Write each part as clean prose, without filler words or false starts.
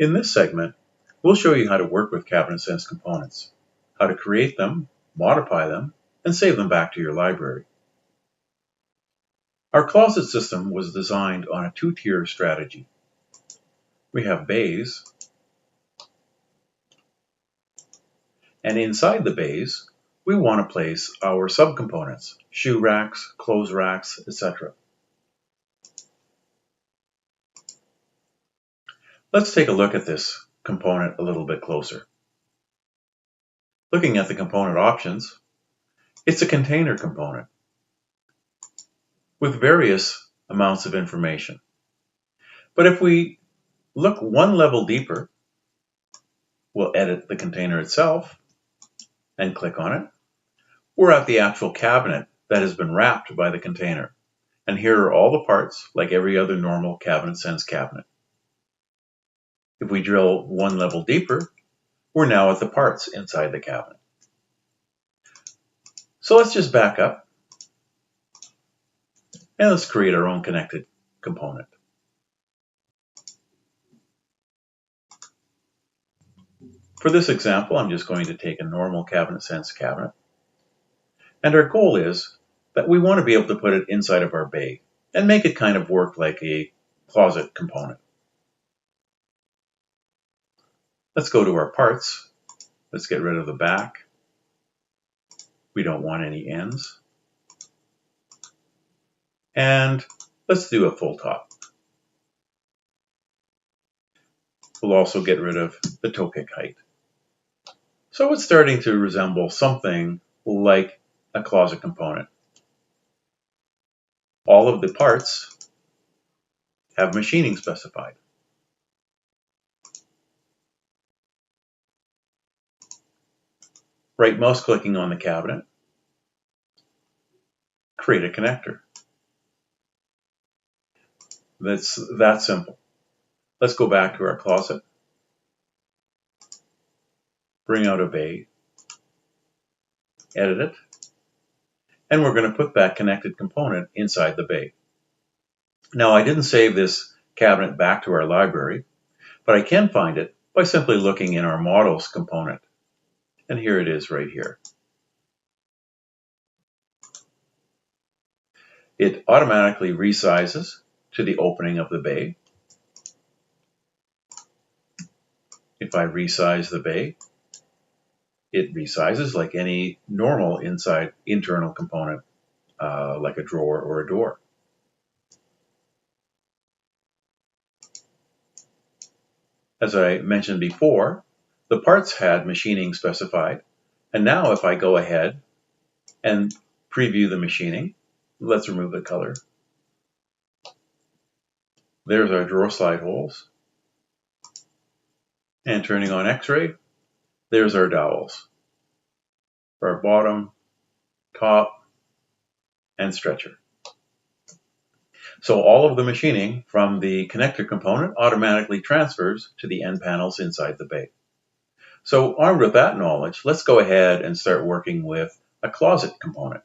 In this segment, we'll show you how to work with CabinetSense components, how to create them, modify them, and save them back to your library. Our closet system was designed on a two-tier strategy. We have bays, and inside the bays, we want to place our subcomponents, shoe racks, clothes racks, etc. Let's take a look at this component a little bit closer. Looking at the component options, it's a container component with various amounts of information. But if we look one level deeper, we'll edit the container itself and click on it. We're at the actual cabinet that has been wrapped by the container. And here are all the parts like every other normal CabinetSense cabinet. If we drill one level deeper, we're now at the parts inside the cabinet. So let's just back up and let's create our own connected component. For this example, I'm just going to take a normal CabinetSense cabinet. And our goal is that we want to be able to put it inside of our bay and make it kind of work like a closet component. Let's go to our parts. Let's get rid of the back. We don't want any ends. And let's do a full top. We'll also get rid of the toe kick height. So it's starting to resemble something like a closet component. All of the parts have machining specified. Right mouse clicking on the cabinet, create a connector. That's that simple. Let's go back to our closet, bring out a bay, edit it, and we're going to put that connected component inside the bay. Now, I didn't save this cabinet back to our library, but I can find it by simply looking in our models component. And here it is right here. It automatically resizes to the opening of the bay. If I resize the bay, it resizes like any normal internal component, like a drawer or a door. As I mentioned before, the parts had machining specified, and now if I go ahead and preview the machining, let's remove the color. There's our drawer slide holes. And turning on X-ray, there's our dowels for our bottom, top, and stretcher. So all of the machining from the connector component automatically transfers to the end panels inside the bay. So armed with that knowledge, let's go ahead and start working with a closet component.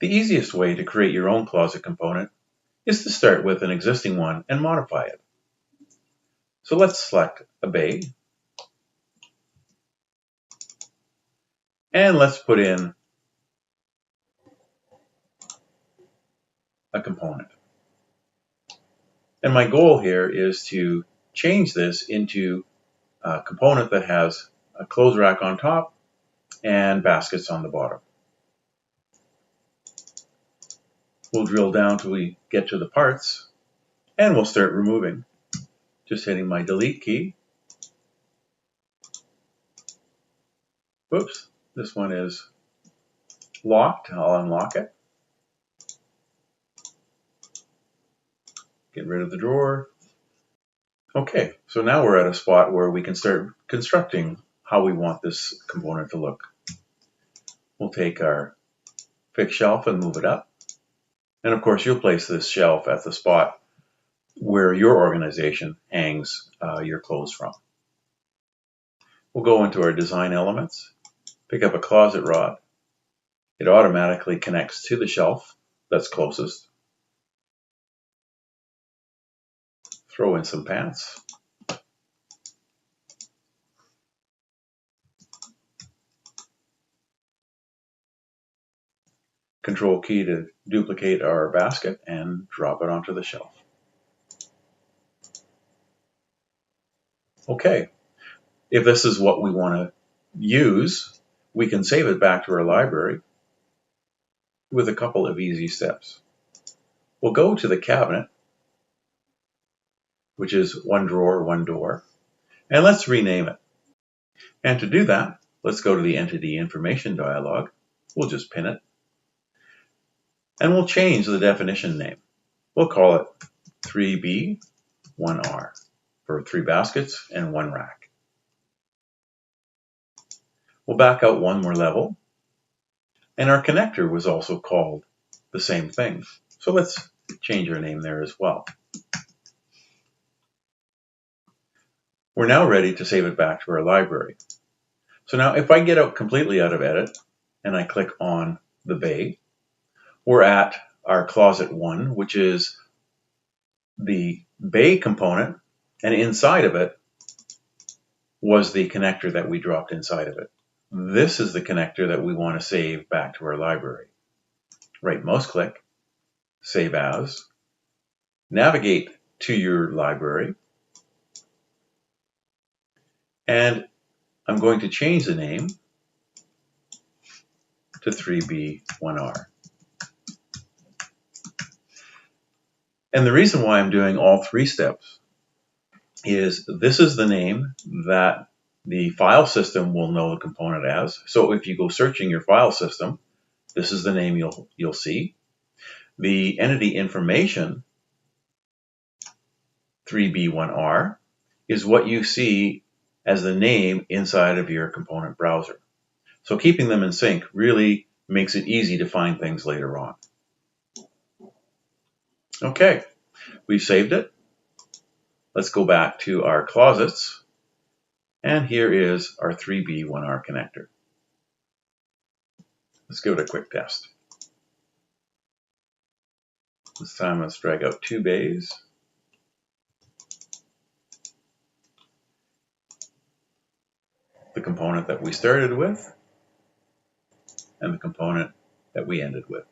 The easiest way to create your own closet component is to start with an existing one and modify it. So let's select a bay, and let's put in a component. And my goal here is to change this into a component that has a clothes rack on top and baskets on the bottom. We'll drill down till we get to the parts, and we'll start removing. Just hitting my delete key. Whoops, this one is locked. I'll unlock it. Get rid of the drawer. Okay, so now we're at a spot where we can start constructing how we want this component to look. We'll take our fixed shelf and move it up. And of course, you'll place this shelf at the spot where your organization hangs your clothes from. We'll go into our design elements, pick up a closet rod. It automatically connects to the shelf that's closest. throw in some pants. Control key to duplicate our basket and drop it onto the shelf. Okay, if this is what we want to use, we can save it back to our library with a couple of easy steps. We'll go to the cabinet, which is one drawer, one door, and let's rename it. And to do that, let's go to the Entity Information dialog. We'll just pin it, and we'll change the definition name. We'll call it 3B, 1R for 3 baskets and 1 rack. We'll back out one more level, and our connector was also called the same thing. So let's change our name there as well. We're now ready to save it back to our library. So now if I get out completely out of Edit and I click on the bay, we're at our closet 1, which is the bay component, and inside of it was the connector that we dropped inside of it. This is the connector that we want to save back to our library. Right mouse click, Save As, navigate to your library, and I'm going to change the name to 3B1R. And the reason why I'm doing all 3 steps is this is the name that the file system will know the component as. So if you go searching your file system, this is the name you'll see. The entity information, 3B1R, is what you see as the name inside of your component browser. So keeping them in sync really makes it easy to find things later on. Okay, we've saved it. Let's go back to our closets, and here is our 3B1R connector. Let's give it a quick test. This time let's drag out 2 bays. The component that we started with and the component that we ended with.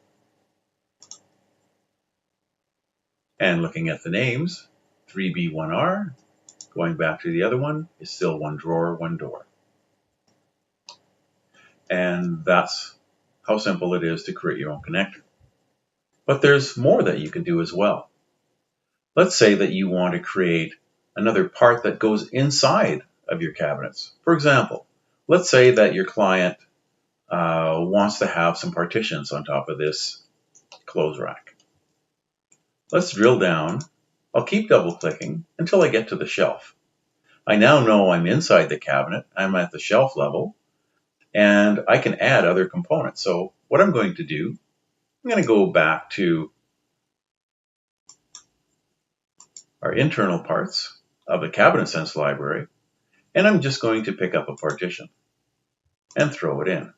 And looking at the names, 3B1R, going back to the other one, is still 1 drawer, 1 door. And that's how simple it is to create your own connector. But there's more that you can do as well. Let's say that you want to create another part that goes inside of your cabinets. For example, let's say that your client wants to have some partitions on top of this clothes rack. Let's drill down. I'll keep double clicking until I get to the shelf. I now know I'm inside the cabinet, I'm at the shelf level, and I can add other components. So what I'm going to do, I'm going to go back to our internal parts of the CabinetSense library, and I'm just going to pick up a partition and throw it in.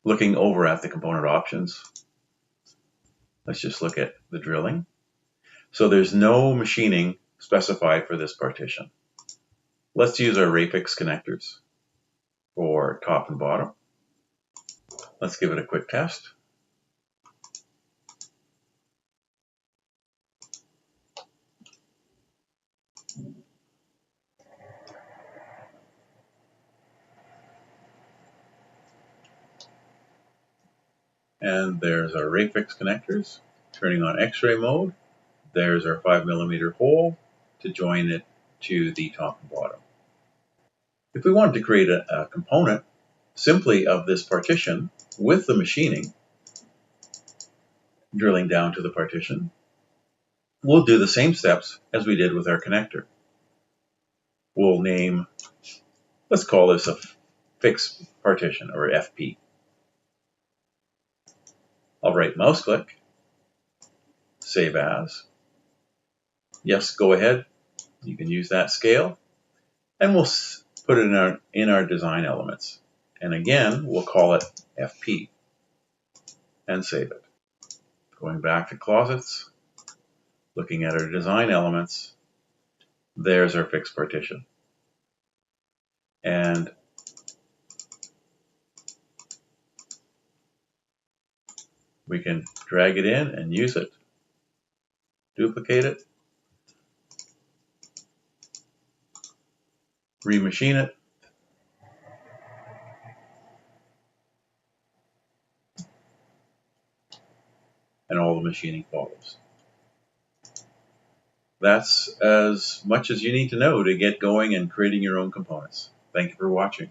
Looking over at the component options, let's just look at the drilling. So there's no machining specified for this partition. Let's use our Rayfix connectors for top and bottom. Let's give it a quick test. And there's our Rayfix connectors. Turning on X-ray mode, there's our 5mm hole to join it to the top and bottom. If we wanted to create a component simply of this partition with the machining, drilling down to the partition, we'll do the same steps as we did with our connector. We'll name, let's call this a fixed partition, or FP. I'll right mouse click, Save As. Yes, go ahead. You can use that scale. And we'll put it in our design elements. And again, we'll call it FP and save it. Going back to closets, Looking at our design elements, there's our fixed partition. And we can drag it in and use it, duplicate it, remachine it, and all the machining follows. That's as much as you need to know to get going and creating your own components. Thank you for watching.